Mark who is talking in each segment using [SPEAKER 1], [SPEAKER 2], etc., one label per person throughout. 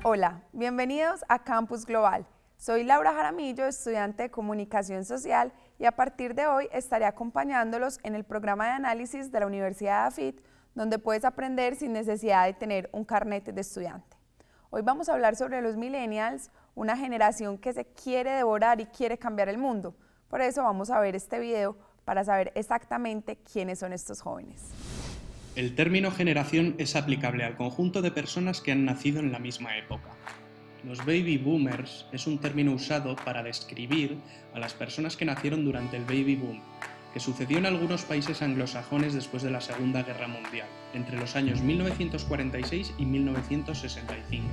[SPEAKER 1] Hola, bienvenidos a Campus Global. Soy Laura Jaramillo, estudiante de Comunicación Social, y a partir de hoy estaré acompañándolos en el programa de análisis de la Universidad de AFIT, donde puedes aprender sin necesidad de tener un carnet de estudiante. Hoy vamos a hablar sobre los millennials, una generación que se quiere devorar y quiere cambiar el mundo. Por eso vamos a ver este video para saber exactamente quiénes son estos jóvenes.
[SPEAKER 2] El término generación es aplicable al conjunto de personas que han nacido en la misma época. Los baby boomers es un término usado para describir a las personas que nacieron durante el baby boom, que sucedió en algunos países anglosajones después de la Segunda Guerra Mundial, entre los años 1946 y 1965.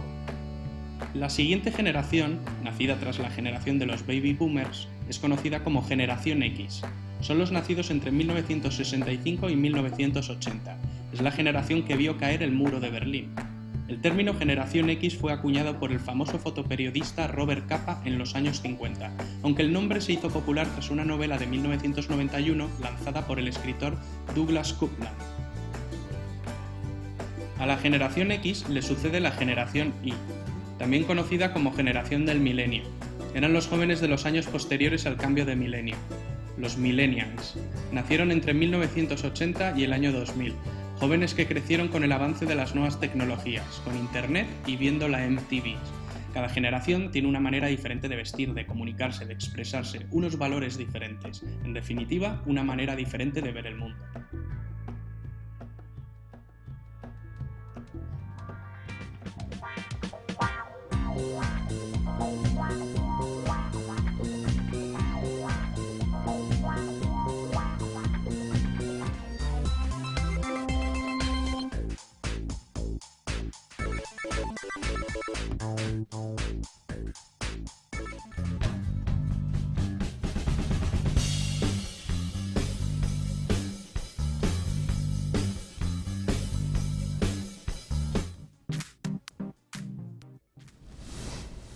[SPEAKER 2] La siguiente generación, nacida tras la generación de los baby boomers, es conocida como generación X. Son los nacidos entre 1965 y 1980. Es la generación que vio caer el muro de Berlín. El término generación X fue acuñado por el famoso fotoperiodista Robert Capa en los años 50, aunque el nombre se hizo popular tras una novela de 1991 lanzada por el escritor Douglas Coupland. A la generación X le sucede la generación Y, también conocida como generación del milenio. Eran los jóvenes de los años posteriores al cambio de milenio. Los millennials. Nacieron entre 1980 y el año 2000, jóvenes que crecieron con el avance de las nuevas tecnologías, con internet y viendo la MTV. Cada generación tiene una manera diferente de vestir, de comunicarse, de expresarse, unos valores diferentes. En definitiva, una manera diferente de ver el mundo.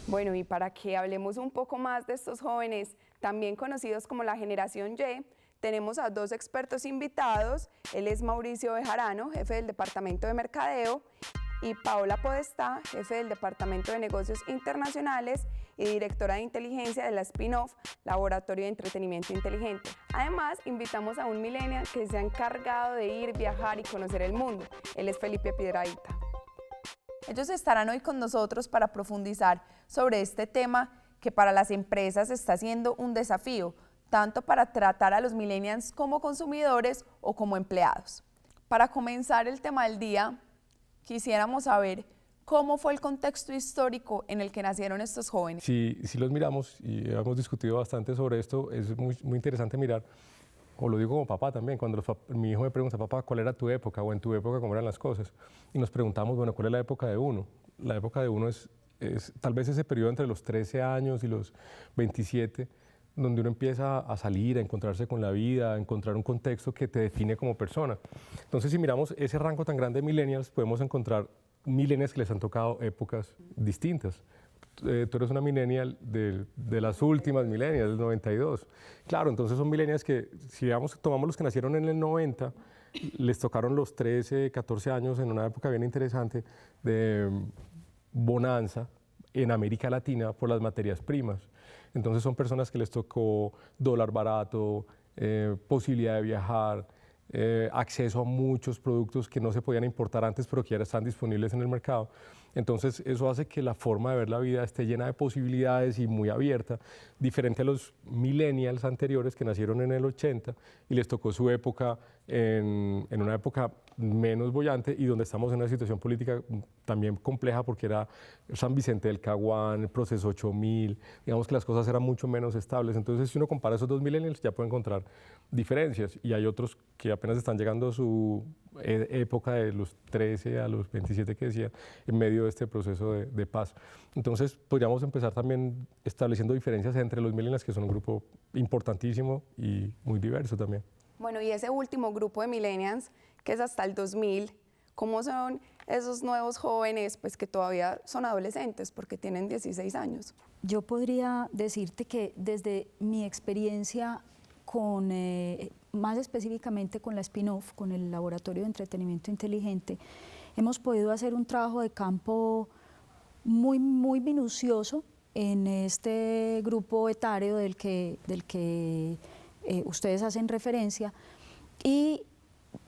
[SPEAKER 1] Bueno, y para que hablemos un poco más de estos jóvenes, también conocidos como la generación Y, tenemos a dos expertos invitados. Él es Mauricio Bejarano, jefe del Departamento de Mercadeo, y Paola Podestá, jefe del Departamento de Negocios Internacionales y directora de inteligencia de la spin-off Laboratorio de Entretenimiento Inteligente. Además, invitamos a un millennial que se ha encargado de ir, viajar y conocer el mundo. Él es Felipe Piedrahita. Ellos estarán hoy con nosotros para profundizar sobre este tema que para las empresas está siendo un desafío, tanto para tratar a los millennials como consumidores o como empleados. Para comenzar el tema del día, quisiéramos saber cómo fue el contexto histórico en el que nacieron estos jóvenes.
[SPEAKER 3] Si los miramos, y hemos discutido bastante sobre esto, es muy interesante mirar, o lo digo como papá también, cuando mi hijo me pregunta, papá, ¿cuál era tu época? O en tu época, ¿cómo eran las cosas? Y nos preguntamos, bueno, ¿cuál es la época de uno? La época de uno es tal vez ese periodo entre los 13 años y los 27, donde uno empieza a salir, a encontrarse con la vida, a encontrar un contexto que te define como persona. Entonces, si miramos ese rango tan grande de millennials, podemos encontrar millennials que les han tocado épocas distintas. Tú eres una millennial de las últimas millennials, del 92. Claro, entonces son millennials que, si tomamos los que nacieron en el 90, les tocaron los 13, 14 años en una época bien interesante de bonanza en América Latina por las materias primas. Entonces son personas que les tocó dólar barato, posibilidad de viajar, acceso a muchos productos que no se podían importar antes, pero que ya están disponibles en el mercado. Entonces eso hace que la forma de ver la vida esté llena de posibilidades y muy abierta, diferente a los millennials anteriores que nacieron en el 80 y les tocó su época en una época menos bollante y donde estamos en una situación política también compleja porque era San Vicente del Caguán, el proceso 8000, digamos que las cosas eran mucho menos estables. Entonces, si uno compara esos dos millennials ya puede encontrar diferencias y hay otros que apenas están llegando a su época de los 13 a los 27 que decía, en medio de este proceso de paz. Entonces, podríamos empezar también estableciendo diferencias entre los millennials, que son un grupo importantísimo y muy diverso también.
[SPEAKER 1] Bueno, y ese último grupo de millennials, que es hasta el 2000, ¿cómo son esos nuevos jóvenes pues, que todavía son adolescentes porque tienen 16 años?
[SPEAKER 4] Yo podría decirte que desde mi experiencia con, más específicamente con la spin-off, con el Laboratorio de Entretenimiento Inteligente, hemos podido hacer un trabajo de campo muy minucioso en este grupo etario del que ustedes hacen referencia, y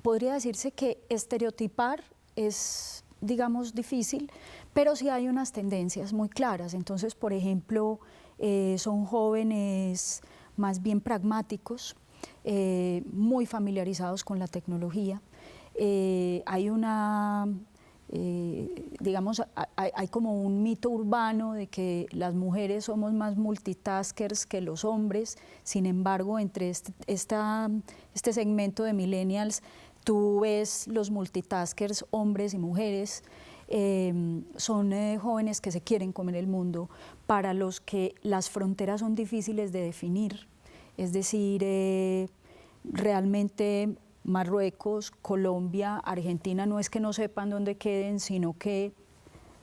[SPEAKER 4] podría decirse que estereotipar es, digamos, difícil, pero sí hay unas tendencias muy claras. Entonces, por ejemplo, son jóvenes más bien pragmáticos, muy familiarizados con la tecnología. Hay una, digamos, hay como un mito urbano de que las mujeres somos más multitaskers que los hombres. Sin embargo, entre este segmento de millennials, tú ves los multitaskers, hombres y mujeres. Son jóvenes que se quieren comer el mundo, para los que las fronteras son difíciles de definir. Es decir, realmente Marruecos, Colombia, Argentina no es que no sepan dónde queden, sino que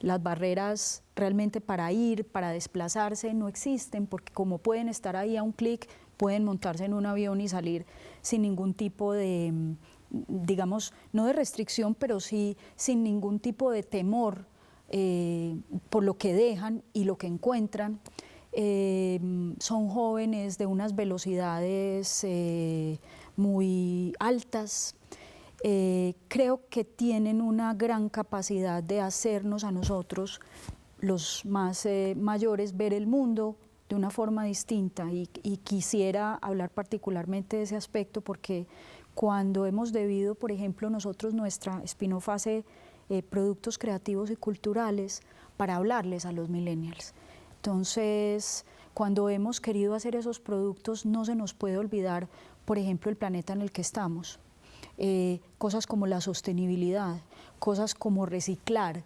[SPEAKER 4] las barreras realmente para ir, para desplazarse no existen, porque como pueden estar ahí a un clic, pueden montarse en un avión y salir sin ningún tipo de, digamos, no de restricción, pero sí sin ningún tipo de temor por lo que dejan y lo que encuentran. Son jóvenes de unas velocidades muy altas. Creo que tienen una gran capacidad de hacernos a nosotros, los más mayores, ver el mundo de una forma distinta, y quisiera hablar particularmente de ese aspecto, porque cuando hemos debido, por ejemplo, nosotros, nuestra spin-off hace productos creativos y culturales para hablarles a los millennials. Entonces, cuando hemos querido hacer esos productos, no se nos puede olvidar, por ejemplo, el planeta en el que estamos. Cosas como la sostenibilidad, cosas como reciclar,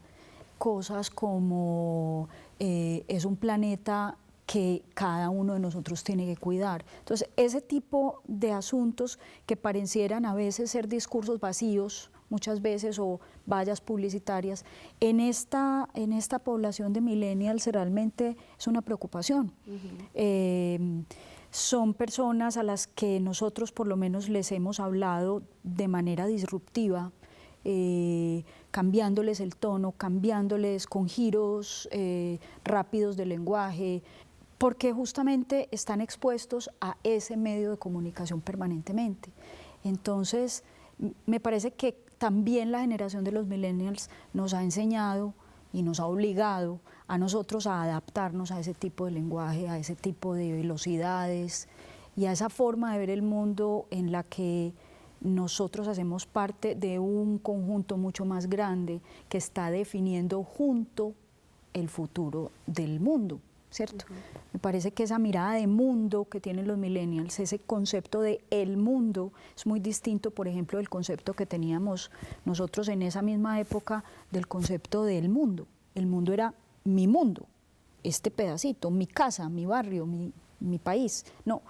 [SPEAKER 4] cosas como es un planeta que cada uno de nosotros tiene que cuidar. Entonces, ese tipo de asuntos que parecieran a veces ser discursos vacíos, muchas veces, o vallas publicitarias, en esta población de millennials realmente es una preocupación. Son personas a las que nosotros por lo menos les hemos hablado de manera disruptiva, cambiándoles el tono, cambiándoles con giros rápidos de lenguaje, porque justamente están expuestos a ese medio de comunicación permanentemente. Entonces, me parece que también la generación de los millennials nos ha enseñado y nos ha obligado a nosotros a adaptarnos a ese tipo de lenguaje, a ese tipo de velocidades y a esa forma de ver el mundo en la que nosotros hacemos parte de un conjunto mucho más grande que está definiendo junto el futuro del mundo, ¿cierto? Me parece que esa mirada de mundo que tienen los millennials, ese concepto de el mundo, es muy distinto, por ejemplo, del concepto que teníamos nosotros en esa misma época del concepto del mundo. El mundo era mi mundo, este pedacito, mi casa, mi barrio, mi país. No,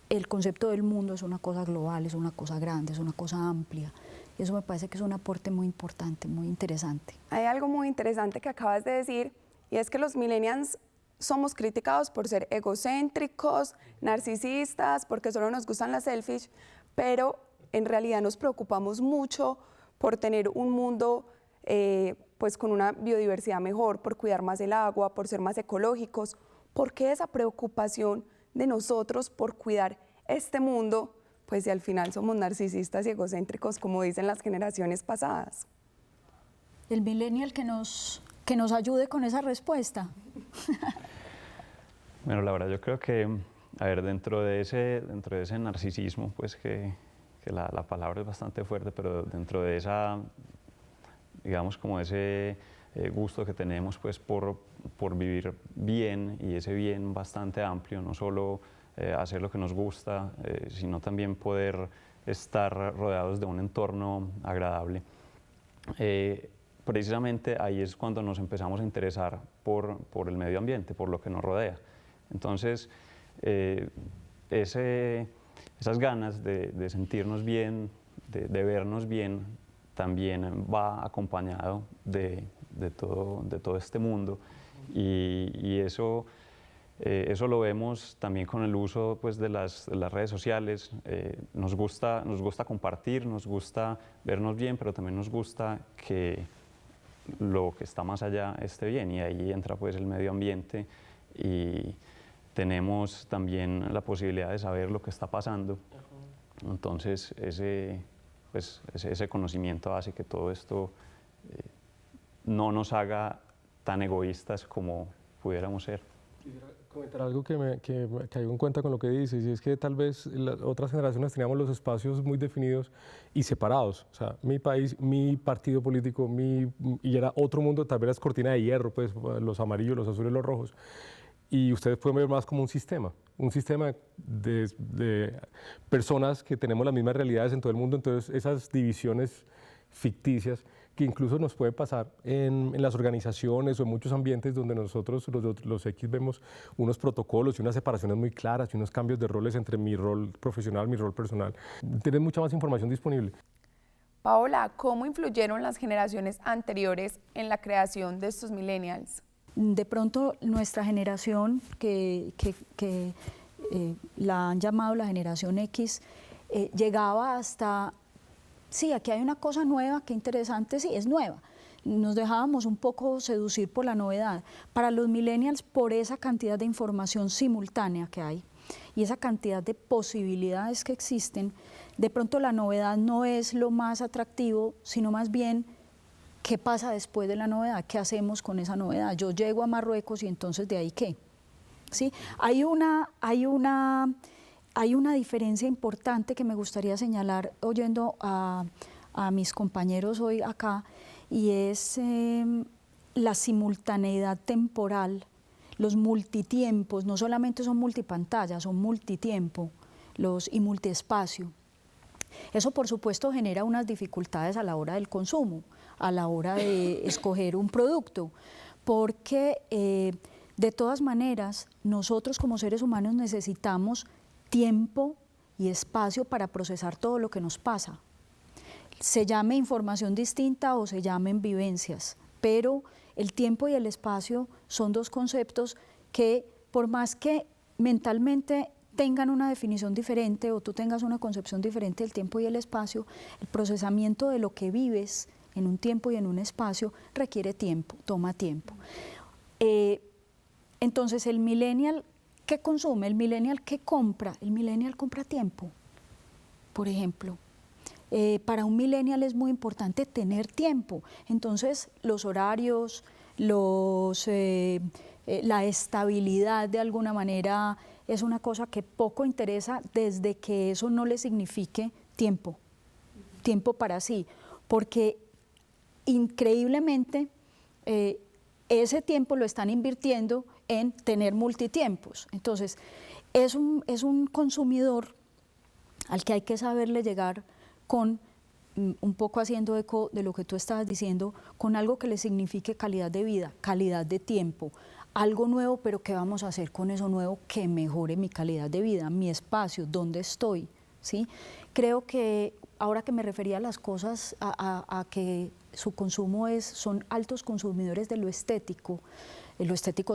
[SPEAKER 4] el concepto del mundo es una cosa global, es una cosa grande, es una cosa amplia. Eso me parece que es un aporte muy importante, muy interesante.
[SPEAKER 1] Hay algo muy interesante que acabas de decir, y es que los millennials somos criticados por ser egocéntricos, narcisistas, porque solo nos gustan las selfies, pero en realidad nos preocupamos mucho por tener un mundo pues con una biodiversidad mejor, por cuidar más el agua, por ser más ecológicos. ¿Por qué esa preocupación de nosotros por cuidar este mundo, pues si al final somos narcisistas y egocéntricos, como dicen las generaciones pasadas?
[SPEAKER 4] El millennial que nos ayude con esa respuesta.
[SPEAKER 5] Bueno, la verdad yo creo que, a ver, dentro de ese narcisismo, pues que la palabra es bastante fuerte, pero dentro de esa, digamos, como ese gusto que tenemos pues por vivir bien, y ese bien bastante amplio, no solo hacer lo que nos gusta, sino también poder estar rodeados de un entorno agradable. Precisamente ahí es cuando nos empezamos a interesar por el medio ambiente, por lo que nos rodea. Entonces, esas ganas de sentirnos bien, de vernos bien, también va acompañado de todo este mundo, y eso lo vemos también con el uso pues, de las redes sociales. Nos gusta compartir, nos gusta vernos bien, pero también nos gusta que lo que está más allá esté bien, y ahí entra pues el medio ambiente, y tenemos también la posibilidad de saber lo que está pasando. Entonces ese conocimiento hace que todo esto no nos haga tan egoístas como pudiéramos ser.
[SPEAKER 3] Quisiera comentar algo que caigo en cuenta con lo que dices, y es que tal vez las otras generaciones teníamos los espacios muy definidos y separados. O sea, mi país, mi partido político, y era otro mundo, tal vez las cortinas de hierro, pues los amarillos, los azules, los rojos. Y ustedes pueden ver más como un sistema de personas que tenemos las mismas realidades en todo el mundo. Entonces, esas divisiones ficticias que incluso nos puede pasar en las organizaciones o en muchos ambientes donde nosotros los X vemos unos protocolos y unas separaciones muy claras y unos cambios de roles entre mi rol profesional, mi rol personal. Tienes mucha más información disponible.
[SPEAKER 1] Paola, ¿cómo influyeron las generaciones anteriores en la creación de estos millennials?
[SPEAKER 4] De pronto nuestra generación, que la han llamado la generación X, llegaba hasta, sí, aquí hay una cosa nueva, qué interesante, sí, es nueva. Nos dejábamos un poco seducir por la novedad. Para los millennials, por esa cantidad de información simultánea que hay y esa cantidad de posibilidades que existen, de pronto la novedad no es lo más atractivo, sino más bien ¿qué pasa después de la novedad? ¿Qué hacemos con esa novedad? Yo llego a Marruecos y entonces ¿de ahí qué? ¿Sí? Hay una diferencia importante que me gustaría señalar oyendo a mis compañeros hoy acá, y es la simultaneidad temporal, los multitiempos. No solamente son multipantallas, son multitiempo y multiespacio. Eso, por supuesto, genera unas dificultades a la hora del consumo, a la hora de escoger un producto, porque de todas maneras nosotros como seres humanos necesitamos tiempo y espacio para procesar todo lo que nos pasa. Se llame información distinta o se llamen vivencias, pero el tiempo y el espacio son dos conceptos que, por más que mentalmente tengan una definición diferente o tú tengas una concepción diferente del tiempo y el espacio, el procesamiento de lo que vives en un tiempo y en un espacio requiere tiempo, toma tiempo. Entonces, el millennial, ¿qué consume? El millennial, ¿qué compra? El millennial compra tiempo, por ejemplo. Para un millennial es muy importante tener tiempo. Entonces, los horarios, la estabilidad de alguna manera es una cosa que poco interesa desde que eso no le signifique tiempo para sí, porque increíblemente ese tiempo lo están invirtiendo en tener multitiempos. Entonces, es un consumidor al que hay que saberle llegar con, un poco haciendo eco de lo que tú estabas diciendo, con algo que le signifique calidad de vida, calidad de tiempo, algo nuevo, pero ¿qué vamos a hacer con eso nuevo que mejore mi calidad de vida, mi espacio, dónde estoy? ¿Sí? Creo que ahora que me refería a las cosas, a que su consumo son altos consumidores de lo estético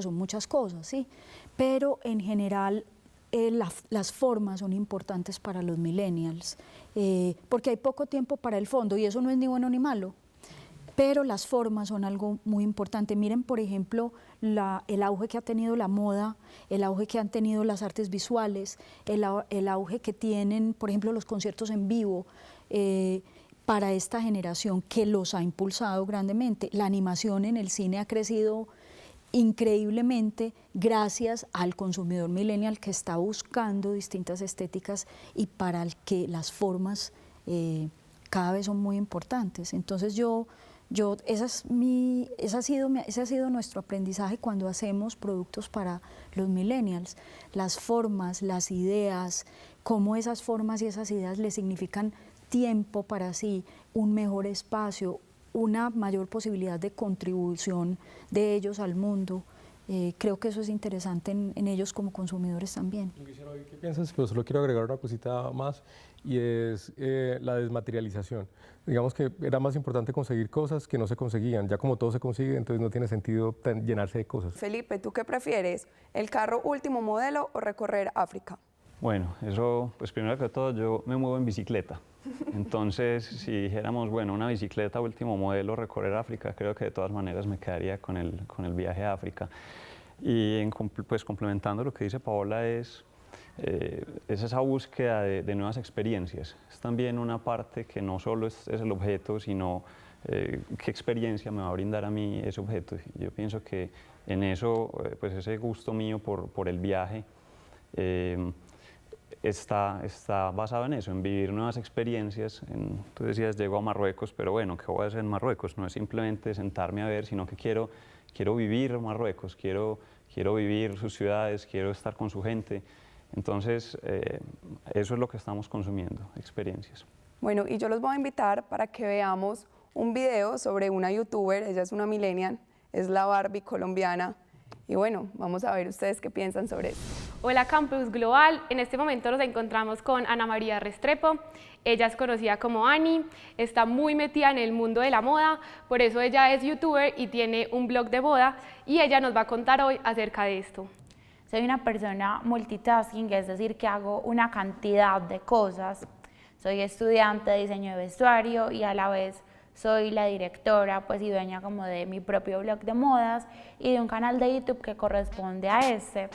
[SPEAKER 4] son muchas cosas, ¿sí? Pero en general las formas son importantes para los millennials, porque hay poco tiempo para el fondo y eso no es ni bueno ni malo, pero las formas son algo muy importante. Miren, por ejemplo, el auge que ha tenido la moda, el auge que han tenido las artes visuales, el auge que tienen, por ejemplo, los conciertos en vivo, para esta generación que los ha impulsado grandemente. La animación en el cine ha crecido increíblemente gracias al consumidor millennial que está buscando distintas estéticas y para el que las formas cada vez son muy importantes. Entonces ese ha sido nuestro aprendizaje cuando hacemos productos para los millennials. Las formas, las ideas, cómo esas formas y esas ideas le significan tiempo para sí, un mejor espacio, una mayor posibilidad de contribución de ellos al mundo. Creo que eso es interesante en ellos como consumidores también.
[SPEAKER 3] ¿Qué piensas? Pero solo quiero agregar una cosita más, y es la desmaterialización. Digamos que era más importante conseguir cosas que no se conseguían. Ya como todo se consigue, entonces no tiene sentido llenarse de cosas.
[SPEAKER 1] Felipe, ¿tú qué prefieres? ¿El carro último modelo o recorrer África?
[SPEAKER 5] Bueno, eso, pues primero que todo, yo me muevo en bicicleta. Entonces, si dijéramos, bueno, una bicicleta último modelo, recorrer África, creo que de todas maneras me quedaría con el viaje a África. Y pues complementando lo que dice Paola, es esa búsqueda de nuevas experiencias. Es también una parte que no solo es el objeto, sino qué experiencia me va a brindar a mí ese objeto. Yo pienso que en eso, pues ese gusto mío por el viaje, está basado en eso, en vivir nuevas experiencias. Tú decías, llego a Marruecos, pero bueno, ¿qué voy a hacer en Marruecos? No es simplemente sentarme a ver, sino que quiero vivir Marruecos, quiero vivir sus ciudades, quiero estar con su gente. Entonces, eso es lo que estamos consumiendo, experiencias.
[SPEAKER 1] Bueno, y yo los voy a invitar para que veamos un video sobre una youtuber, ella es una millennial, es la Barbie colombiana. Y bueno, vamos a ver ustedes qué piensan sobre eso.
[SPEAKER 6] Hola Campus Global, en este momento nos encontramos con Ana María Restrepo. Ella es conocida como Ani, está muy metida en el mundo de la moda, por eso ella es youtuber y tiene un blog de moda y ella nos va a contar hoy acerca de esto.
[SPEAKER 7] Soy una persona multitasking, es decir, que hago una cantidad de cosas. Soy estudiante de diseño de vestuario y a la vez soy la directora pues, y dueña como de mi propio blog de modas y de un canal de YouTube que corresponde a este.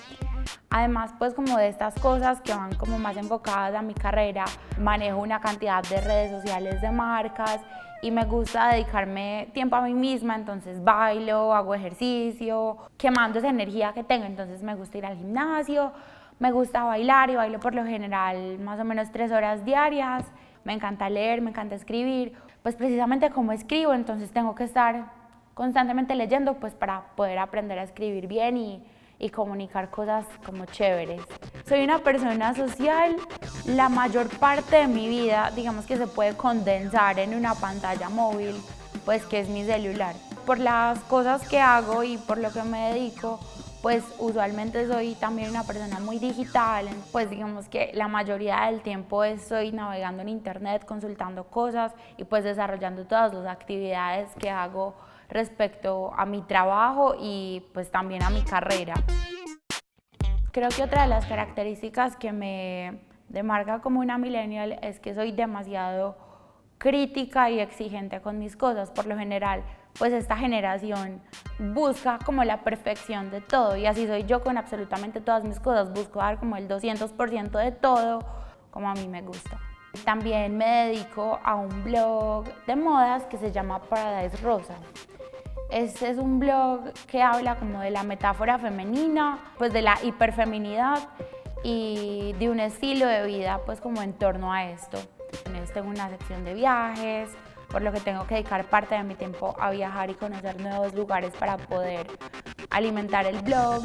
[SPEAKER 7] Además, pues como de estas cosas que van como más enfocadas a mi carrera, manejo una cantidad de redes sociales de marcas y me gusta dedicarme tiempo a mí misma, entonces bailo, hago ejercicio, quemando esa energía que tengo, entonces me gusta ir al gimnasio, me gusta bailar y bailo por lo general más o menos 3 horas diarias, me encanta leer, me encanta escribir, pues precisamente como escribo, entonces tengo que estar constantemente leyendo pues para poder aprender a escribir bien y comunicar cosas como chéveres. Soy una persona social, la mayor parte de mi vida, digamos que se puede condensar en una pantalla móvil, pues que es mi celular. Por las cosas que hago y por lo que me dedico, pues usualmente soy también una persona muy digital, pues digamos que la mayoría del tiempo estoy navegando en internet, consultando cosas y pues desarrollando todas las actividades que hago respecto a mi trabajo y pues también a mi carrera. Creo que otra de las características que me demarca como una millennial es que soy demasiado crítica y exigente con mis cosas. Por lo general, pues esta generación busca como la perfección de todo y así soy yo con absolutamente todas mis cosas. Busco dar como el 200% de todo como a mí me gusta. También me dedico a un blog de modas que se llama Paradise Rosa. Este es un blog que habla como de la metáfora femenina, pues de la hiperfeminidad y de un estilo de vida pues como en torno a esto. Tengo una sección de viajes, por lo que tengo que dedicar parte de mi tiempo a viajar y conocer nuevos lugares para poder alimentar el blog.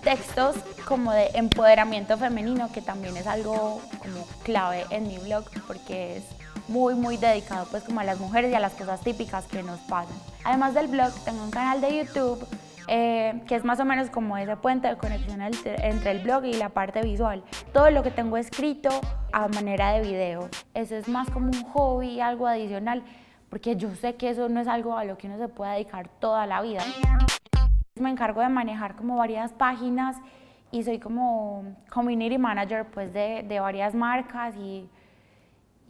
[SPEAKER 7] Textos como de empoderamiento femenino, que también es algo como clave en mi blog porque es muy dedicado pues como a las mujeres y a las cosas típicas que nos pasan. Además del blog, tengo un canal de YouTube que es más o menos como ese puente de conexión entre el blog y la parte visual. Todo lo que tengo escrito a manera de video. Eso es más como un hobby, algo adicional, porque yo sé que eso no es algo a lo que uno se pueda dedicar toda la vida. Me encargo de manejar como varias páginas y soy como community manager pues de varias marcas y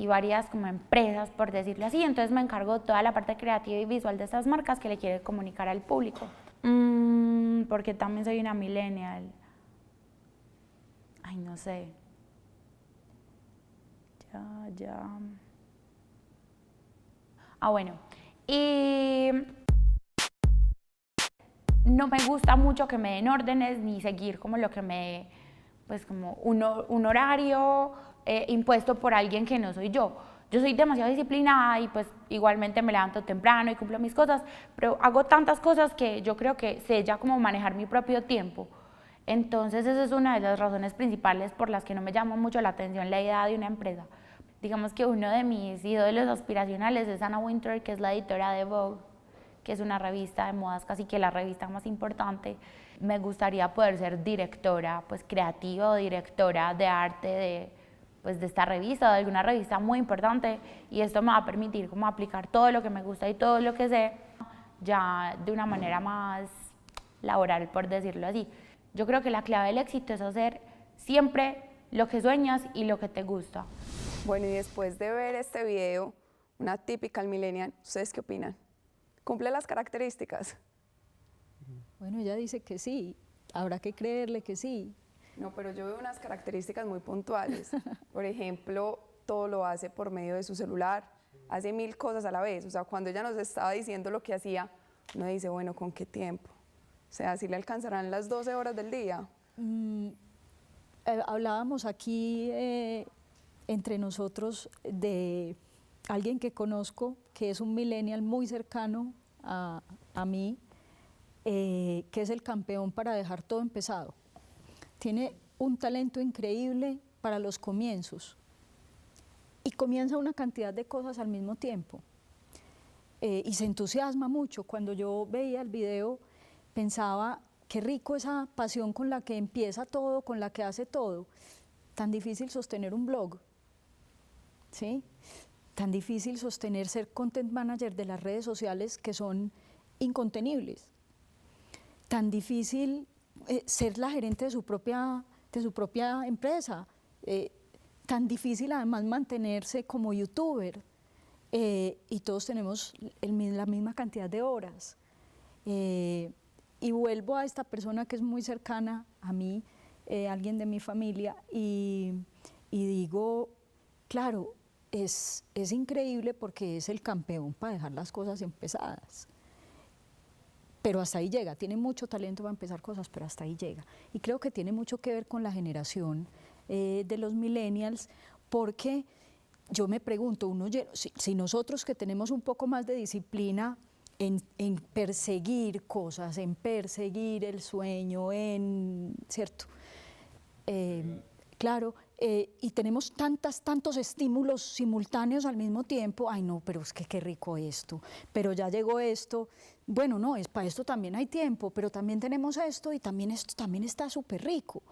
[SPEAKER 7] varias como empresas, por decirlo así. Entonces me encargo de toda la parte creativa y visual de estas marcas que le quiero comunicar al público. Porque también soy una millennial. Ay, no sé. Ya. Bueno. Y no me gusta mucho que me den órdenes ni seguir como lo que me, pues como un horario impuesto por alguien que no soy yo. Yo soy demasiado disciplinada y pues igualmente me levanto temprano y cumplo mis cosas, pero hago tantas cosas que yo creo que sé ya cómo manejar mi propio tiempo. Entonces esa es una de las razones principales por las que no me llama mucho la atención la idea de una empresa. Digamos que uno de mis ídolos aspiracionales es Anna Wintour, que es la editora de Vogue, que es una revista de modas, casi que la revista más importante. Me gustaría poder ser directora pues creativa o directora de arte de esta revista o de alguna revista muy importante, y esto me va a permitir como aplicar todo lo que me gusta y todo lo que sé ya de una manera más laboral, por decirlo así. Yo creo que la clave del éxito es hacer siempre lo que sueñas y lo que te gusta.
[SPEAKER 1] Bueno, y después de ver este video, una typical millennial, ¿ustedes qué opinan? ¿Cumple las características?
[SPEAKER 4] Bueno, ella dice que sí, habrá que creerle que sí.
[SPEAKER 1] No, pero yo veo unas características muy puntuales. Por ejemplo, todo lo hace por medio de su celular, hace 1000 cosas a la vez. O sea, cuando ella nos estaba diciendo lo que hacía, uno dice, bueno, ¿con qué tiempo? O sea, ¿sí le alcanzarán las 12 horas del día?
[SPEAKER 4] Hablábamos aquí entre nosotros de alguien que conozco, que es un millennial muy cercano a mí, que es el campeón para dejar todo empezado. Tiene un talento increíble para los comienzos y comienza una cantidad de cosas al mismo tiempo y se entusiasma mucho. Cuando yo veía el video pensaba, qué rico esa pasión con la que empieza todo, con la que hace todo. Tan difícil sostener un blog, ¿sí? Tan difícil sostener ser content manager de las redes sociales que son incontenibles. Tan difícil ser la gerente de su propia empresa. Tan difícil además mantenerse como youtuber. Y todos tenemos la misma cantidad de horas. Y vuelvo a esta persona que es muy cercana a mí, alguien de mi familia, y digo, claro, es increíble porque es el campeón para dejar las cosas empezadas. Pero hasta ahí llega, tiene mucho talento para empezar cosas, pero hasta ahí llega. Y creo que tiene mucho que ver con la generación de los millennials, porque yo me pregunto, si nosotros que tenemos un poco más de disciplina en perseguir cosas, en perseguir el sueño, ¿cierto? Claro, y tenemos tantos estímulos simultáneos al mismo tiempo, ay no, pero es que qué rico esto, pero ya llegó esto, bueno, no, para esto también hay tiempo, pero también tenemos esto y también esto también está súper rico.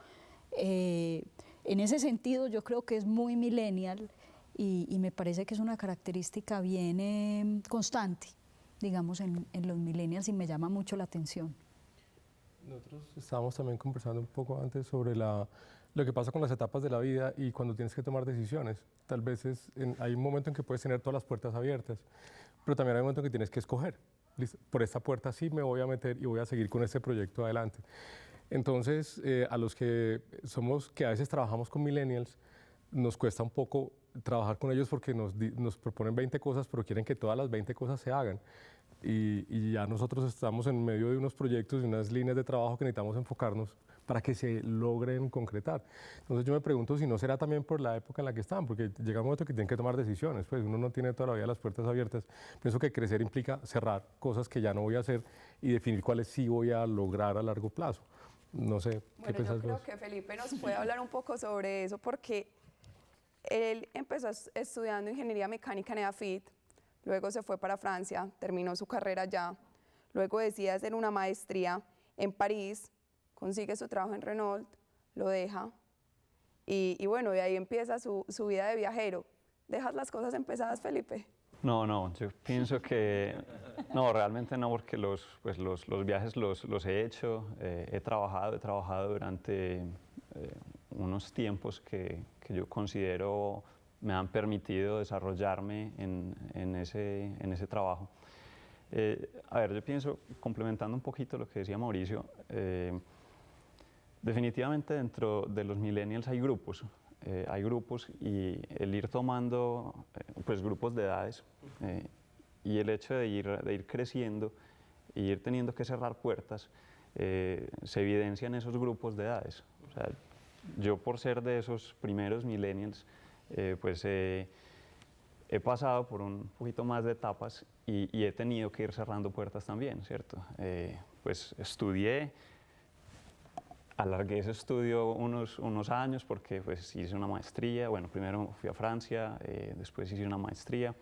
[SPEAKER 4] En ese sentido yo creo que es muy millennial y me parece que es una característica bien constante, digamos, en los millennials y me llama mucho la atención.
[SPEAKER 3] Nosotros estábamos también conversando un poco antes sobre lo que pasa con las etapas de la vida y cuando tienes que tomar decisiones. Tal vez hay un momento en que puedes tener todas las puertas abiertas, pero también hay un momento en que tienes que escoger. Listo, por esta puerta sí me voy a meter y voy a seguir con este proyecto adelante. Entonces, a los que a veces trabajamos con millennials, nos cuesta un poco trabajar con ellos porque nos proponen 20 cosas, pero quieren que todas las 20 cosas se hagan. Y ya nosotros estamos en medio de unos proyectos y unas líneas de trabajo que necesitamos enfocarnos para que se logren concretar. Entonces yo me pregunto si no será también por la época en la que están, porque llega un momento que tienen que tomar decisiones, pues uno no tiene toda la vida las puertas abiertas. Pienso que crecer implica cerrar cosas que ya no voy a hacer y definir cuáles sí voy a lograr a largo plazo. No sé, ¿qué piensas vos?
[SPEAKER 1] Yo creo que Felipe nos puede hablar un poco sobre eso, porque él empezó estudiando ingeniería mecánica en EAFIT, luego se fue para Francia, terminó su carrera allá, luego decide hacer una maestría en París, consigue su trabajo en Renault, lo deja y bueno, de ahí empieza su vida de viajero. ¿Dejas las cosas empezadas, Felipe?
[SPEAKER 5] No, yo pienso que no, realmente no, porque los viajes los he hecho, he trabajado durante unos tiempos que yo considero me han permitido desarrollarme en ese trabajo. A ver, yo pienso, complementando un poquito lo que decía Mauricio, definitivamente dentro de los millennials hay grupos y el ir tomando pues grupos de edades y el hecho de ir creciendo e ir teniendo que cerrar puertas se evidencia en esos grupos de edades. O sea, yo por ser de esos primeros millennials pues he pasado por un poquito más de etapas y he tenido que ir cerrando puertas también, ¿cierto? Pues estudié, alargué ese estudio unos años porque pues hice una maestría, bueno, primero fui a Francia, después hice una maestría,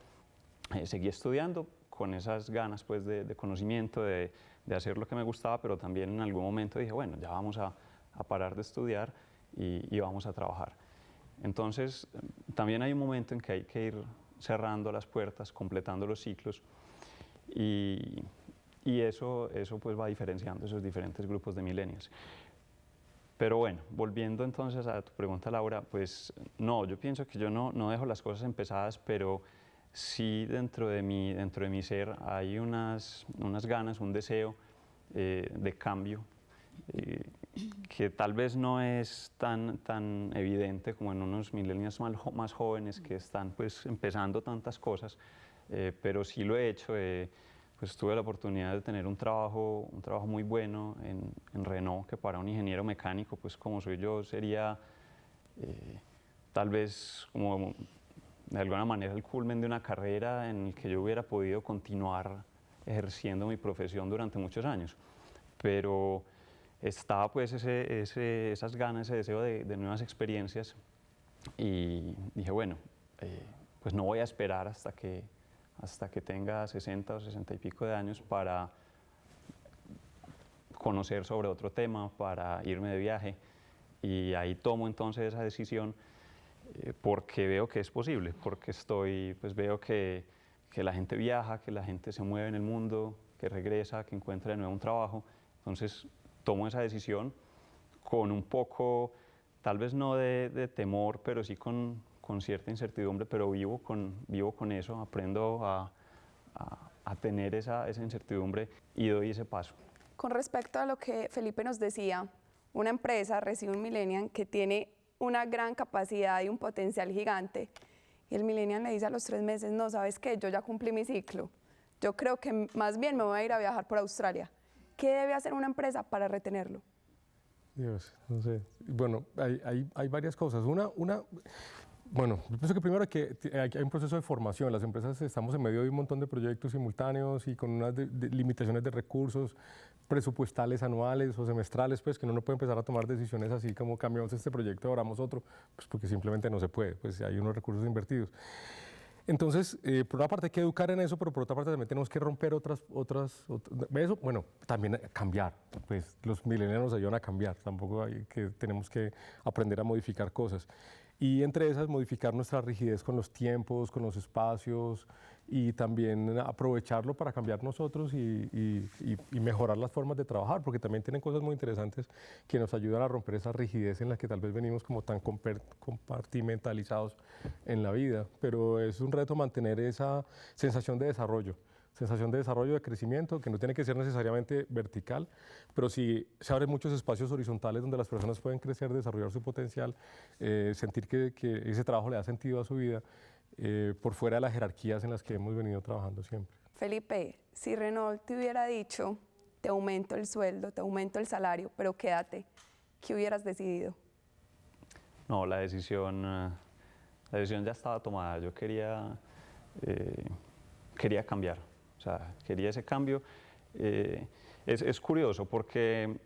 [SPEAKER 5] seguí estudiando con esas ganas pues de conocimiento, de hacer lo que me gustaba, pero también en algún momento dije, bueno, ya vamos a parar de estudiar y vamos a trabajar. Entonces, también hay un momento en que hay que ir cerrando las puertas, completando los ciclos y eso pues va diferenciando esos diferentes grupos de millennials. Pero bueno, volviendo entonces a tu pregunta, Laura, pues no, yo pienso que yo no dejo las cosas empezadas, pero sí dentro de mi ser hay unas ganas, un deseo de cambio que tal vez no es tan evidente como en unos millennials más jóvenes que están pues empezando tantas cosas, pero sí lo he hecho. Pues tuve la oportunidad de tener un trabajo muy bueno en Renault, que para un ingeniero mecánico, pues como soy yo, sería tal vez como de alguna manera el culmen de una carrera en el que yo hubiera podido continuar ejerciendo mi profesión durante muchos años. Pero estaba pues esas ganas, ese deseo de nuevas experiencias, y dije, bueno, pues no voy a esperar hasta que tenga 60 o 60 y pico de años para conocer sobre otro tema, para irme de viaje, y ahí tomo entonces esa decisión porque veo que es posible, porque pues veo que la gente viaja, que la gente se mueve en el mundo, que regresa, que encuentra de nuevo un trabajo. Entonces tomo esa decisión con un poco, tal vez no de temor, pero sí con cierta incertidumbre, pero vivo con eso, aprendo a tener esa incertidumbre y doy ese paso.
[SPEAKER 1] Con respecto a lo que Felipe nos decía, una empresa recibe un millennial que tiene una gran capacidad y un potencial gigante, y el millennial le dice a los 3 meses, no, ¿sabes qué? Yo ya cumplí mi ciclo, yo creo que más bien me voy a ir a viajar por Australia. ¿Qué debe hacer una empresa para retenerlo?
[SPEAKER 3] Dios, no sé. Bueno, hay varias cosas. Bueno, yo pienso que primero hay un proceso de formación. Las empresas estamos en medio de un montón de proyectos simultáneos y con unas limitaciones de recursos presupuestales anuales o semestrales, pues que uno no puede empezar a tomar decisiones así como cambiamos este proyecto, ahora hagamos otro, pues porque simplemente no se puede, pues hay unos recursos invertidos. Entonces, por una parte hay que educar en eso, pero por otra parte también tenemos que romper eso, bueno, también cambiar, pues los millennials nos ayudan a cambiar, tampoco tenemos que aprender a modificar cosas. Y entre esas, modificar nuestra rigidez con los tiempos, con los espacios, y también aprovecharlo para cambiar nosotros y mejorar las formas de trabajar, porque también tienen cosas muy interesantes que nos ayudan a romper esa rigidez en la que tal vez venimos como tan compartimentalizados en la vida. Pero es un reto mantener esa sensación de desarrollo, de crecimiento, que no tiene que ser necesariamente vertical, pero sí se abren muchos espacios horizontales donde las personas pueden crecer, desarrollar su potencial, sentir que ese trabajo le da sentido a su vida, por fuera de las jerarquías en las que hemos venido trabajando siempre.
[SPEAKER 1] Felipe, si Renault te hubiera dicho, te aumento el sueldo, te aumento el salario, pero quédate, ¿qué hubieras decidido?
[SPEAKER 5] No, la decisión ya estaba tomada. Yo quería cambiar, o sea, quería ese cambio. Es curioso porque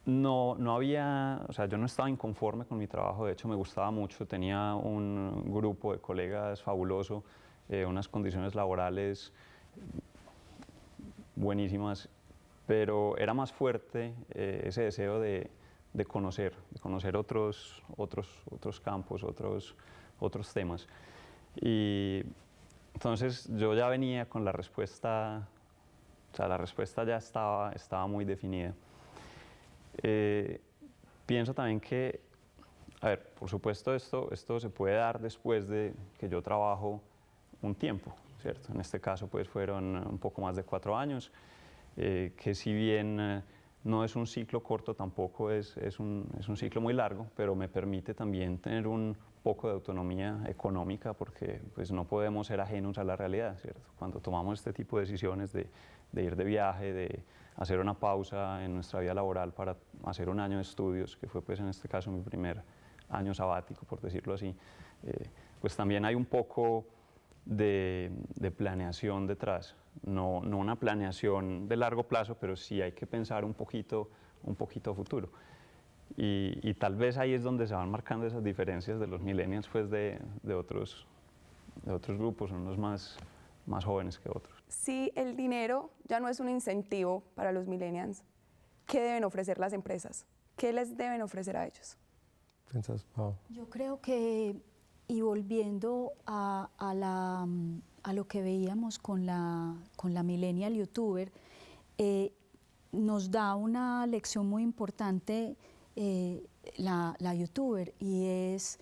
[SPEAKER 5] no había, o sea, yo no estaba inconforme con mi trabajo, de hecho me gustaba mucho, tenía un grupo de colegas fabuloso, unas condiciones laborales buenísimas, pero era más fuerte ese deseo de conocer otros campos, otros temas. Y entonces yo ya venía con la respuesta, o sea, la respuesta ya estaba muy definida. Pienso también que, a ver, por supuesto esto se puede dar después de que yo trabajo un tiempo, ¿cierto? En este caso pues fueron un poco más de 4 años, que si bien no es un ciclo corto, tampoco es un ciclo muy largo, pero me permite también tener un poco de autonomía económica, porque pues no podemos ser ajenos a la realidad, ¿cierto? Cuando tomamos este tipo de decisiones de ir de viaje, de hacer una pausa en nuestra vida laboral para hacer un año de estudios, que fue pues en este caso mi primer año sabático, por decirlo así, pues también hay un poco de planeación detrás, no una planeación de largo plazo, pero sí hay que pensar un poquito a futuro. Y tal vez ahí es donde se van marcando esas diferencias de los millennials pues de otros grupos, unos más jóvenes que otros.
[SPEAKER 1] Si el dinero ya no es un incentivo para los millennials, ¿qué deben ofrecer las empresas? ¿Qué les deben ofrecer a ellos?
[SPEAKER 3] ¿Piensas, Pau?
[SPEAKER 4] Yo creo que, y volviendo a lo que veíamos con la millennial youtuber, nos da una lección muy importante la youtuber, y es,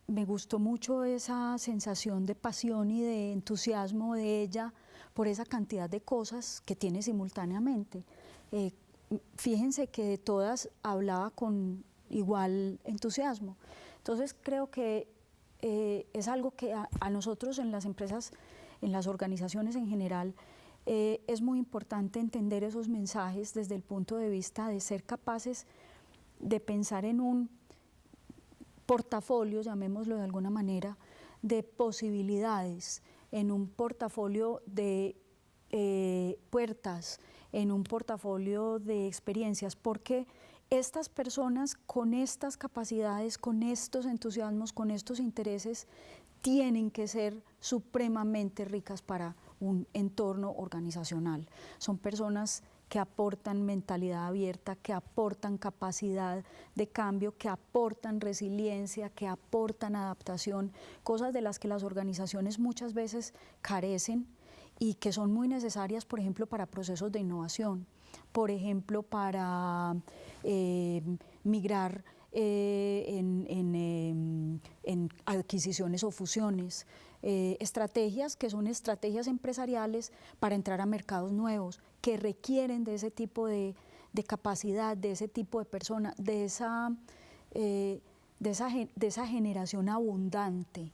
[SPEAKER 4] me gustó mucho esa sensación de pasión y de entusiasmo de ella por esa cantidad de cosas que tiene simultáneamente. Fíjense que de todas hablaba con igual entusiasmo. Entonces creo que es algo que a nosotros en las empresas, en las organizaciones en general, es muy importante entender esos mensajes desde el punto de vista de ser capaces de pensar en un portafolio, llamémoslo de alguna manera, de posibilidades, en un portafolio de puertas, en un portafolio de experiencias, porque estas personas con estas capacidades, con estos entusiasmos, con estos intereses, tienen que ser supremamente ricas para un entorno organizacional. Son personas que aportan mentalidad abierta, que aportan capacidad de cambio, que aportan resiliencia, que aportan adaptación, cosas de las que las organizaciones muchas veces carecen y que son muy necesarias, por ejemplo, para procesos de innovación, por ejemplo, para migrar en adquisiciones o fusiones, estrategias que son estrategias empresariales para entrar a mercados nuevos, que requieren de ese tipo de capacidad, de ese tipo de persona, de esa generación abundante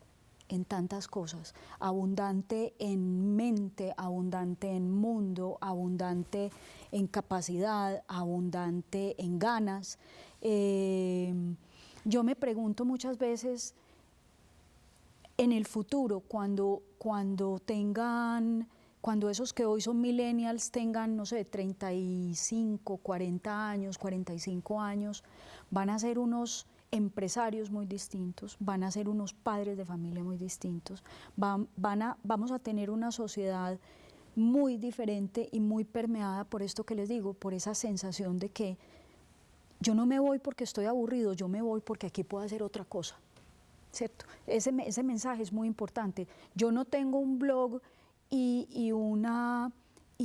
[SPEAKER 4] en tantas cosas, abundante en mente, abundante en mundo, abundante en capacidad, abundante en ganas. Yo me pregunto muchas veces, en el futuro, cuando esos que hoy son millennials tengan, no sé, 35, 40 años, 45 años, van a ser unos empresarios muy distintos, van a ser unos padres de familia muy distintos, vamos a tener una sociedad muy diferente y muy permeada por esto que les digo, por esa sensación de que yo no me voy porque estoy aburrido, yo me voy porque aquí puedo hacer otra cosa, ¿cierto? Ese mensaje es muy importante. Yo no tengo un blog y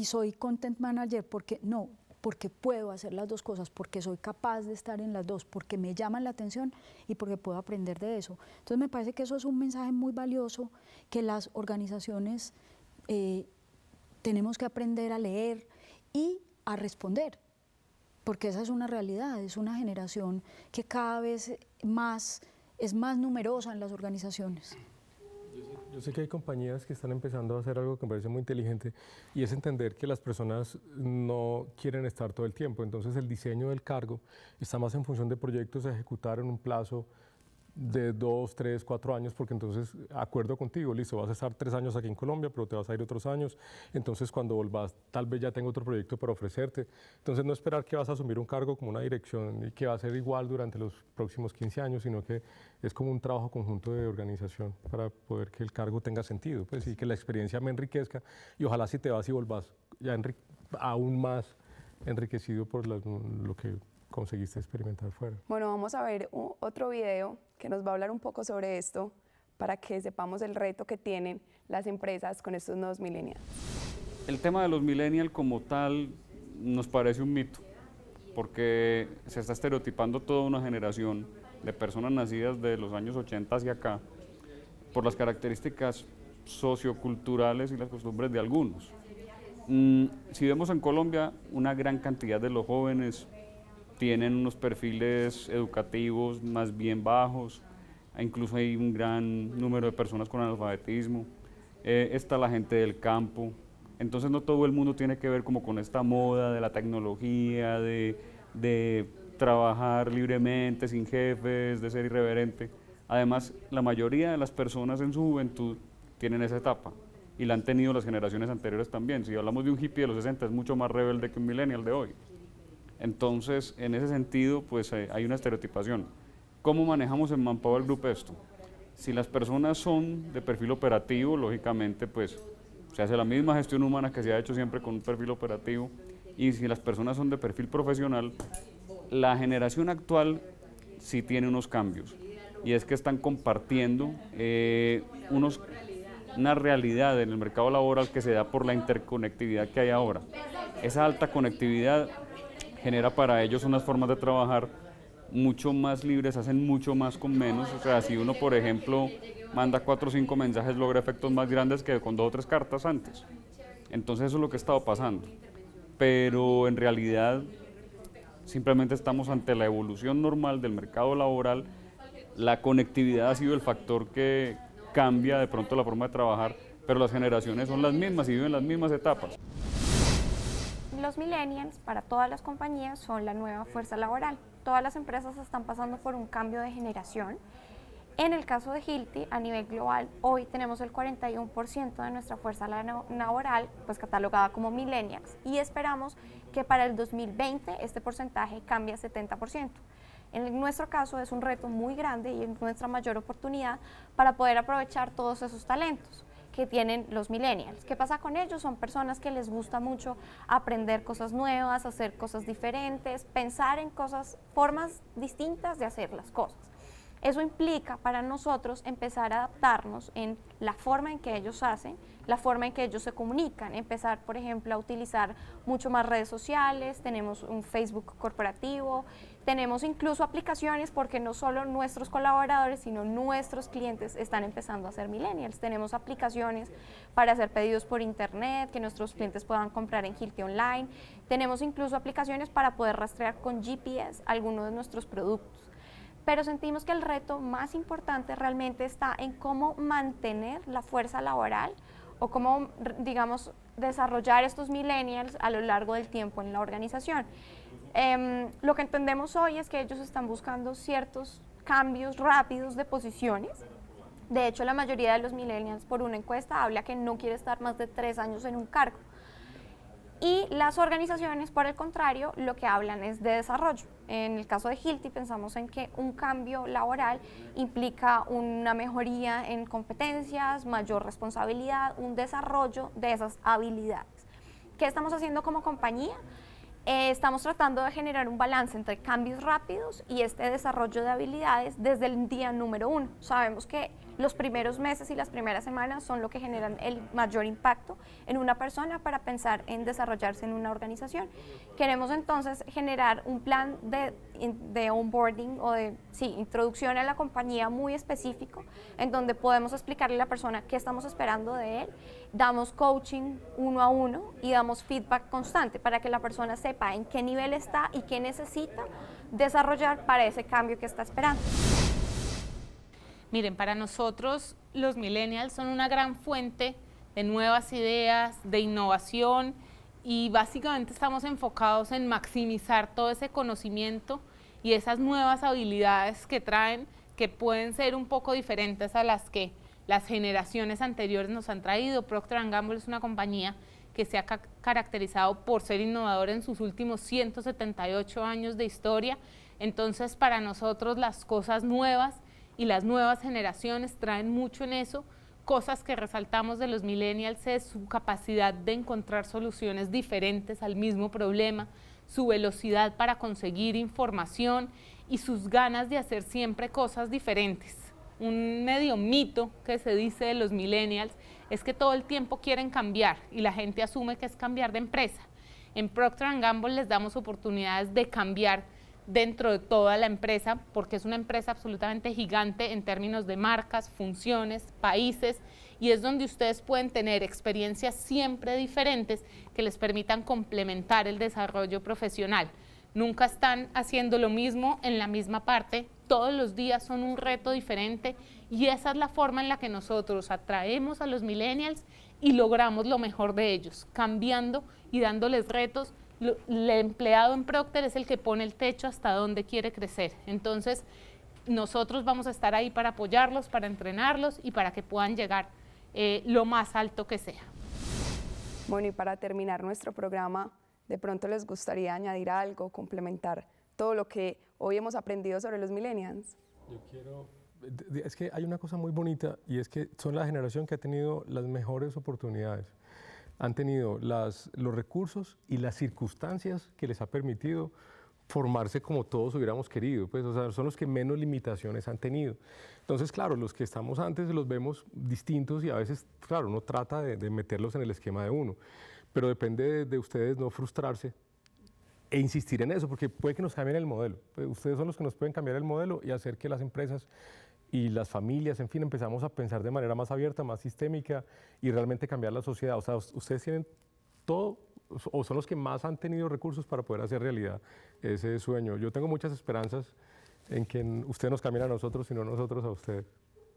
[SPEAKER 4] soy content manager porque no, porque puedo hacer las dos cosas, porque soy capaz de estar en las dos, porque me llaman la atención y porque puedo aprender de eso. Entonces me parece que eso es un mensaje muy valioso que las organizaciones tenemos que aprender a leer y a responder, porque esa es una realidad, es una generación que cada vez es más numerosa en las organizaciones.
[SPEAKER 3] Yo sé que hay compañías que están empezando a hacer algo que me parece muy inteligente y es entender que las personas no quieren estar todo el tiempo. Entonces el diseño del cargo está más en función de proyectos a ejecutar en un plazo de 2, 3, 4 años, porque entonces, acuerdo contigo, listo, vas a estar 3 años aquí en Colombia, pero te vas a ir otros años, entonces cuando volvás tal vez ya tengo otro proyecto para ofrecerte. Entonces no esperar que vas a asumir un cargo como una dirección y que va a ser igual durante los próximos 15 años, sino que es como un trabajo conjunto de organización para poder que el cargo tenga sentido, pues, y que la experiencia me enriquezca, y ojalá si te vas y volvás ya aún más enriquecido por lo que conseguiste experimentar fuera.
[SPEAKER 1] Bueno, vamos a ver otro video que nos va a hablar un poco sobre esto para que sepamos el reto que tienen las empresas con estos nuevos millennials.
[SPEAKER 8] El tema de los millennials como tal nos parece un mito, porque se está estereotipando toda una generación de personas nacidas de los años 80 hacia acá por las características socioculturales y las costumbres de algunos. Si vemos en Colombia, una gran cantidad de los jóvenes tienen unos perfiles educativos más bien bajos, incluso hay un gran número de personas con analfabetismo, está la gente del campo, entonces no todo el mundo tiene que ver como con esta moda de la tecnología, de trabajar libremente, sin jefes, de ser irreverente. Además, la mayoría de las personas en su juventud tienen esa etapa y la han tenido las generaciones anteriores también. Si hablamos de un hippie de los 60, es mucho más rebelde que un millennial de hoy. Entonces, en ese sentido, pues hay una estereotipación. ¿Cómo manejamos en Manpower Group esto? Si las personas son de perfil operativo, lógicamente, pues se hace la misma gestión humana que se ha hecho siempre con un perfil operativo. Y si las personas son de perfil profesional, la generación actual sí tiene unos cambios. Y es que están compartiendo una realidad en el mercado laboral que se da por la interconectividad que hay ahora. Esa alta conectividad genera para ellos unas formas de trabajar mucho más libres, hacen mucho más con menos. O sea, si uno, por ejemplo, manda 4 o 5 mensajes, logra efectos más grandes que con 2 o 3 cartas antes. Entonces eso es lo que ha estado pasando. Pero en realidad simplemente estamos ante la evolución normal del mercado laboral. La conectividad ha sido el factor que cambia de pronto la forma de trabajar, pero las generaciones son las mismas y viven las mismas etapas.
[SPEAKER 9] Los millennials para todas las compañías son la nueva fuerza laboral. Todas las empresas están pasando por un cambio de generación. En el caso de Hilti, a nivel global, hoy tenemos el 41% de nuestra fuerza laboral pues, catalogada como millennials y esperamos que para el 2020 este porcentaje cambie a 70%. En nuestro caso es un reto muy grande y es nuestra mayor oportunidad para poder aprovechar todos esos talentos que tienen los millennials. ¿Qué pasa con ellos? Son personas que les gusta mucho aprender cosas nuevas, hacer cosas diferentes, pensar en formas distintas de hacer las cosas. Eso implica para nosotros empezar a adaptarnos en la forma en que ellos hacen, la forma en que ellos se comunican, empezar, por ejemplo, a utilizar mucho más redes sociales, tenemos un Facebook corporativo, tenemos incluso aplicaciones porque no solo nuestros colaboradores, sino nuestros clientes están empezando a ser millennials. Tenemos aplicaciones para hacer pedidos por internet, que nuestros clientes puedan comprar en Hilti Online, tenemos incluso aplicaciones para poder rastrear con GPS algunos de nuestros productos. Pero sentimos que el reto más importante realmente está en cómo mantener la fuerza laboral o cómo, digamos, desarrollar estos millennials a lo largo del tiempo en la organización. Lo que entendemos hoy es que ellos están buscando ciertos cambios rápidos de posiciones. De hecho, la mayoría de los millennials, por una encuesta, habla que no quiere estar más de 3 años en un cargo. Y las organizaciones, por el contrario, lo que hablan es de desarrollo. En el caso de Hilti pensamos en que un cambio laboral implica una mejoría en competencias, mayor responsabilidad, un desarrollo de esas habilidades. ¿Qué estamos haciendo como compañía? Estamos tratando de generar un balance entre cambios rápidos y este desarrollo de habilidades desde el día número 1. Sabemos que los primeros meses y las primeras semanas son lo que generan el mayor impacto en una persona para pensar en desarrollarse en una organización. Queremos entonces generar un plan de onboarding o de introducción a la compañía muy específico en donde podemos explicarle a la persona qué estamos esperando de él, damos coaching 1 a 1 y damos feedback constante para que la persona sepa en qué nivel está y qué necesita desarrollar para ese cambio que está esperando.
[SPEAKER 10] Miren, para nosotros los millennials son una gran fuente de nuevas ideas, de innovación y básicamente estamos enfocados en maximizar todo ese conocimiento y esas nuevas habilidades que traen, que pueden ser un poco diferentes a las que las generaciones anteriores nos han traído. Procter & Gamble es una compañía que se ha caracterizado por ser innovadora en sus últimos 178 años de historia. Entonces, para nosotros las cosas nuevas y las nuevas generaciones traen mucho en eso. Cosas que resaltamos de los millennials es su capacidad de encontrar soluciones diferentes al mismo problema, su velocidad para conseguir información y sus ganas de hacer siempre cosas diferentes. Un medio mito que se dice de los millennials es que todo el tiempo quieren cambiar y la gente asume que es cambiar de empresa. En Procter & Gamble les damos oportunidades de cambiar dentro de toda la empresa porque es una empresa absolutamente gigante en términos de marcas, funciones, países y es donde ustedes pueden tener experiencias siempre diferentes que les permitan complementar el desarrollo profesional. Nunca están haciendo lo mismo en la misma parte, todos los días son un reto diferente y esa es la forma en la que nosotros atraemos a los millennials y logramos lo mejor de ellos, cambiando y dándoles retos. El empleado en Procter es el que pone el techo hasta donde quiere crecer. Entonces, nosotros vamos a estar ahí para apoyarlos, para entrenarlos y para que puedan llegar lo más alto que sea.
[SPEAKER 1] Bueno, y para terminar nuestro programa, de pronto les gustaría añadir algo, complementar todo lo que hoy hemos aprendido sobre los millennials.
[SPEAKER 3] Es que hay una cosa muy bonita y es que son la generación que ha tenido las mejores oportunidades. Han tenido los recursos y las circunstancias que les ha permitido formarse como todos hubiéramos querido, pues, o sea, son los que menos limitaciones han tenido. Entonces, claro, los que estamos antes los vemos distintos y a veces, claro, uno trata de meterlos en el esquema de uno, pero depende de ustedes no frustrarse e insistir en eso, porque puede que nos cambien el modelo. Pues ustedes son los que nos pueden cambiar el modelo y hacer que las empresas y las familias, en fin, empezamos a pensar de manera más abierta, más sistémica y realmente cambiar la sociedad. O sea, ustedes tienen todo, o son los que más han tenido recursos para poder hacer realidad ese sueño. Yo tengo muchas esperanzas en que ustedes nos cambien a nosotros y no nosotros a ustedes.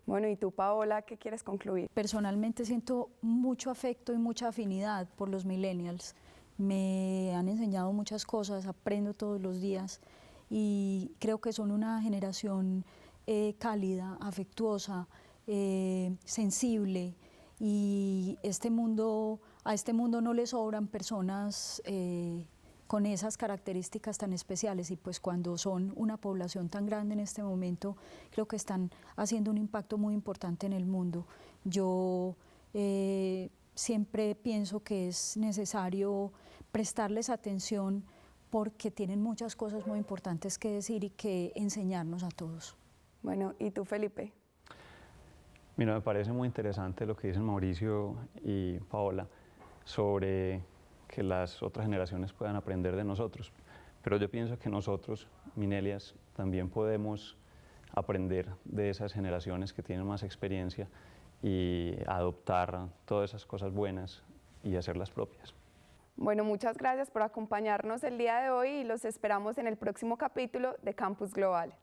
[SPEAKER 1] Bueno, y tú, Paola, ¿qué quieres concluir?
[SPEAKER 4] Personalmente siento mucho afecto y mucha afinidad por los millennials. Me han enseñado muchas cosas, aprendo todos los días y creo que son una generación cálida, afectuosa, sensible, y a este mundo no le sobran personas con esas características tan especiales, y pues cuando son una población tan grande en este momento, creo que están haciendo un impacto muy importante en el mundo. Yo siempre pienso que es necesario prestarles atención porque tienen muchas cosas muy importantes que decir y que enseñarnos a todos.
[SPEAKER 1] Bueno, ¿y tú, Felipe?
[SPEAKER 5] Mira, me parece muy interesante lo que dicen Mauricio y Paola sobre que las otras generaciones puedan aprender de nosotros. Pero yo pienso que nosotros, millennials, también podemos aprender de esas generaciones que tienen más experiencia y adoptar todas esas cosas buenas y hacerlas propias.
[SPEAKER 1] Bueno, muchas gracias por acompañarnos el día de hoy y los esperamos en el próximo capítulo de Campus Global.